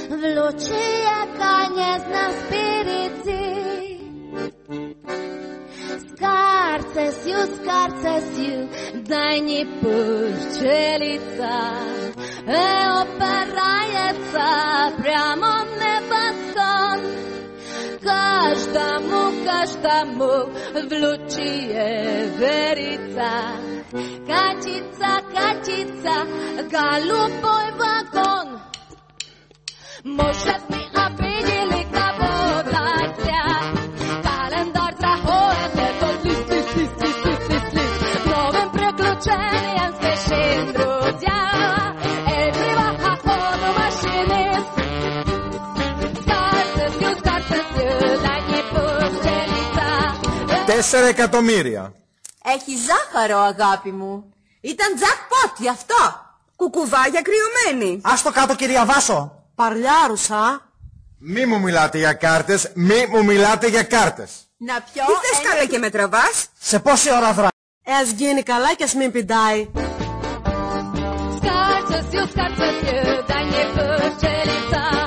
Vluči jaka nie znam spirici. Skarcesiu, daj ni puščelica. Operajeca prямо nебоскон. Каждому влучие верица. Катится, голубой вагон. Может, мы обидели кого-то зря. Календарь заходит, этот лист. Новым приключениям спешим, друзья. Эй, приваха, машинист. Σκάρσεσιου, дай не puščelica. 4 εκατομμύρια. Έχει ζάχαρο, αγάπη μου. Ήταν jackpot γι' αυτό. Κουκουβάγια κρυωμένη. Άστο κάτω, κυρία Βάσο. Παρλιάρουσα. Μη μου μιλάτε για κάρτες, μη μου μιλάτε για κάρτες. Να πιω Τι θες καλά και με τραβάς? Σε πόση ώρα δρά? Ας γίνει καλά κι ας μην πηντάει. Σκάρσεσιου, дай не puščelica.